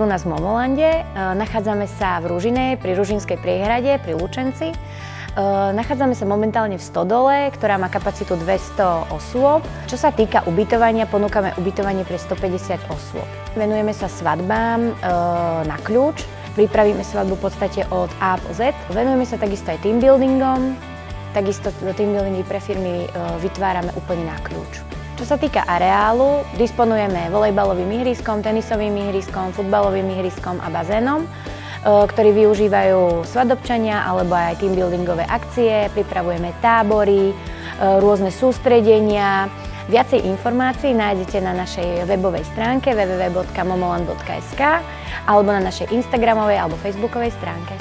u nás v Momolande. Nachádzame sa v Ružinej, pri Ružinskej priehrade, pri Lučenci. Nachádzame sa momentálne v Stodole, ktorá má kapacitu 200 osôb. Čo sa týka ubytovania, ponúkame ubytovanie pre 150 osôb. Venujeme sa svadbám na kľúč. Pripravíme svadbu v podstate od A po Z. Venujeme sa takisto aj teambuildingom. Takisto teambuildingy pre firmy vytvárame úplne na kľúč. Čo sa týka areálu, disponujeme volejbalovým ihriskom, tenisovým ihriskom, futbalovým ihriskom a bazénom, ktorí využívajú svadobčania alebo aj teambuildingové akcie, pripravujeme tábory, rôzne sústredenia. Viacej informácií nájdete na našej webovej stránke www.momoland.sk alebo na našej instagramovej alebo facebookovej stránke.